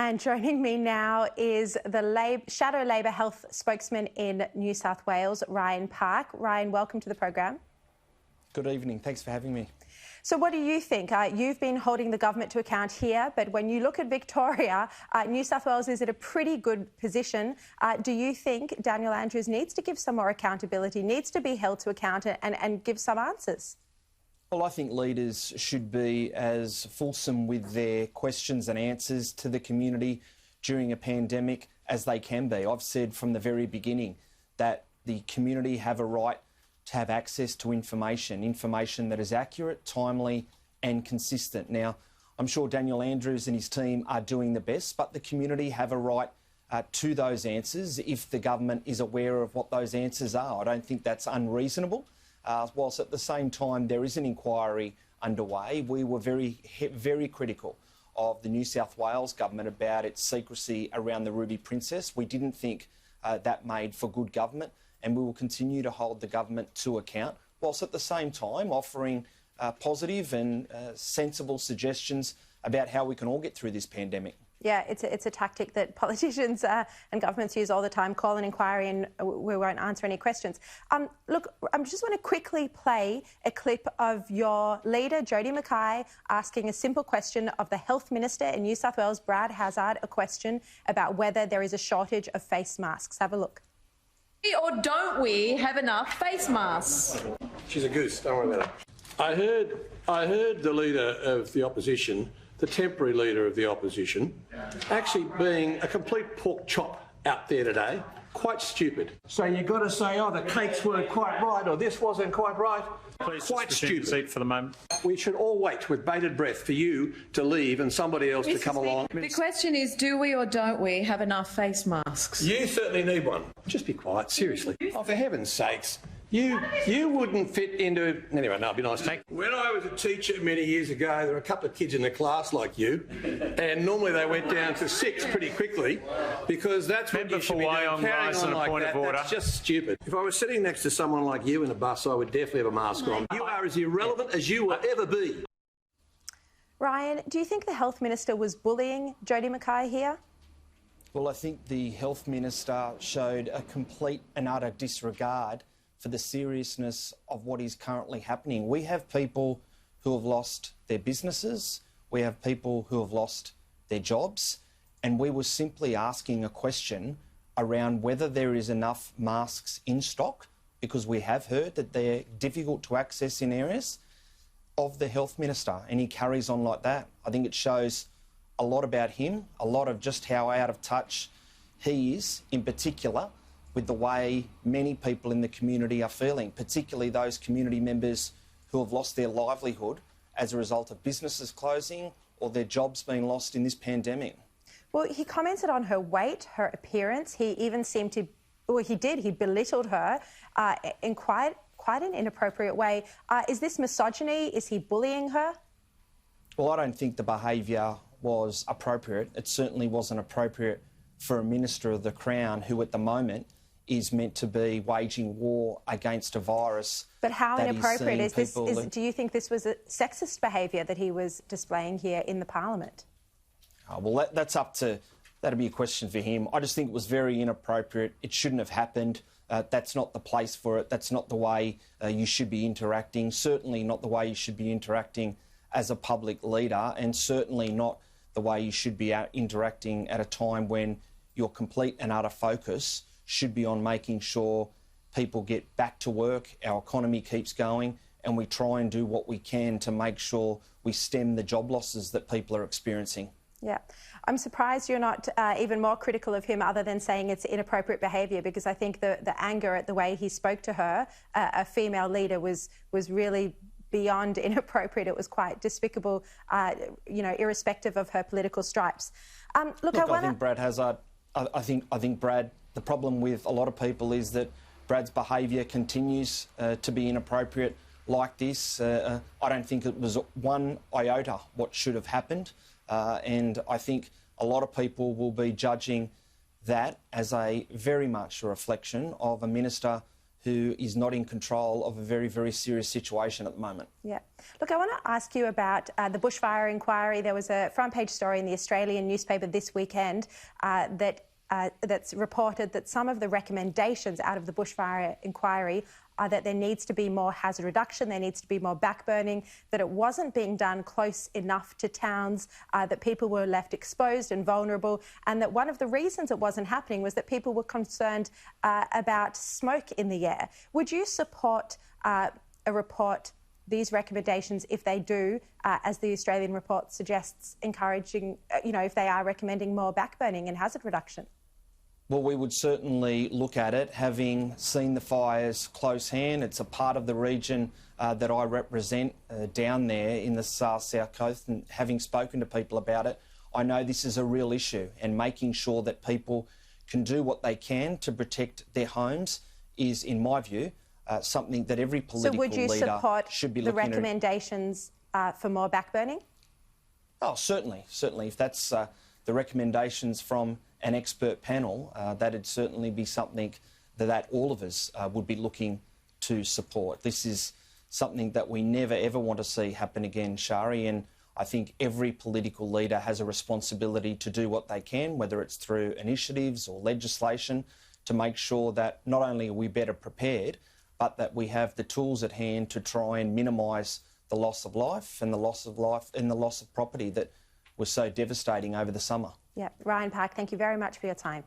And joining me now is the Shadow Labor Health Spokesman in New South Wales, Ryan Park. Ryan, welcome to the program. Good evening. Thanks for having me. So what do you think? You've been holding the government to account here, but when you look at Victoria, New South Wales is at a pretty good position. Do you think Daniel Andrews needs to give some more accountability, needs to be held to account and give some answers? Well, I think leaders should be as fulsome with their questions and answers to the community during a pandemic as they can be. I've said from the very beginning that the community have a right to have access to information that is accurate, timely and consistent. Now, I'm sure Daniel Andrews and his team are doing the best, but the community have a right to those answers if the government is aware of what those answers are. I don't think that's unreasonable. Whilst at the same time there is an inquiry underway, we were very critical of the New South Wales government about its secrecy around the Ruby Princess. We didn't think that made for good government, and we will continue to hold the government to account, whilst at the same time offering positive and sensible suggestions about how we can all get through this pandemic. Yeah, it's a tactic that politicians and governments use all the time. Call an inquiry and we won't answer any questions. Look, I just want to quickly play a clip of your leader, Ms McKay, asking a simple question of the Health Minister in New South Wales, Brad Hazzard, a question about whether there is a shortage of face masks. Have a look. Or don't we have enough face masks? She's a goose, don't worry about it. I heard the leader of the opposition, the temporary leader of the opposition, actually being a complete pork chop out there today. Quite stupid. So you've got to say, oh, the cakes weren't quite right, or this wasn't quite right. Please quite stupid. Seat for the moment. We should all wait with bated breath for you to leave and somebody else to come along. The question is, do we or don't we have enough face masks? You certainly need one. Just be quiet, seriously. Oh, for heaven's sakes. You wouldn't fit into... Anyway, no, it'd be nice to... When I was a teacher many years ago, there were a couple of kids in the class like you, and normally they went down to 6 pretty quickly, because that's what you should be doing. Carrying on like that, that's just stupid. If I was sitting next to someone like you in a bus, I would definitely have a mask on. You are as irrelevant as you will ever be. Ryan, do you think the Health Minister was bullying Ms McKay here? Well, I think the Health Minister showed a complete and utter disregard for the seriousness of what is currently happening. We have people who have lost their businesses, we have people who have lost their jobs, and we were simply asking a question around whether there is enough masks in stock, because we have heard that they're difficult to access in areas, of the Health Minister, and he carries on like that. I think it shows a lot about him, a lot of just how out of touch he is, in particular, with the way many people in the community are feeling, particularly those community members who have lost their livelihood as a result of businesses closing or their jobs being lost in this pandemic. Well, he commented on her weight, her appearance. He even seemed to, well, he belittled her in quite an inappropriate way. Is this misogyny? Is he bullying her? Well, I don't think the behaviour was appropriate. It certainly wasn't appropriate for a Minister of the Crown who at the moment is meant to be waging war against a virus. But how inappropriate is this? Do you think this was a sexist behaviour that he was displaying here in the Parliament? Well, that'd be a question for him. I just think it was very inappropriate. It shouldn't have happened. That's not the place for it. That's not the way you should be interacting. Certainly not the way you should be interacting as a public leader, and certainly not the way you should be interacting at a time when your complete and utter focus should be on making sure people get back to work, our economy keeps going, and we try and do what we can to make sure we stem the job losses that people are experiencing. Yeah. I'm surprised you're not even more critical of him, other than saying it's inappropriate behaviour, because I think the anger at the way he spoke to her, a female leader, was really beyond inappropriate. It was quite despicable, you know, irrespective of her political stripes. I think Brad Hazzard, I think Brad, the problem with a lot of people is that Brad's behaviour continues to be inappropriate like this. I don't think it was one iota what should have happened, and I think a lot of people will be judging that as very much a reflection of a minister who is not in control of a very, very serious situation at the moment. Yeah. Look, I want to ask you about the bushfire inquiry. There was a front-page story in the Australian newspaper this weekend that's reported that some of the recommendations out of the bushfire inquiry are that there needs to be more hazard reduction, there needs to be more backburning, that it wasn't being done close enough to towns, that people were left exposed and vulnerable, and that one of the reasons it wasn't happening was that people were concerned about smoke in the air. Would you support these recommendations if they do, as the Australian report suggests, encouraging, if they are recommending more backburning and hazard reduction? Well, we would certainly look at it, having seen the fires close hand. It's a part of the region that I represent down there in the South Coast, and having spoken to people about it, I know this is a real issue, and making sure that people can do what they can to protect their homes is, in my view, something that every political leader should be looking at. So would you support the recommendations for more backburning? Oh, certainly. If that's the recommendations from an expert panel, that'd certainly be something that all of us would be looking to support. This is something that we never ever want to see happen again, Shari, and I think every political leader has a responsibility to do what they can, whether it's through initiatives or legislation, to make sure that not only are we better prepared, but that we have the tools at hand to try and minimise the loss of life and the loss of property that was so devastating over the summer. Yeah, Ryan Park, thank you very much for your time.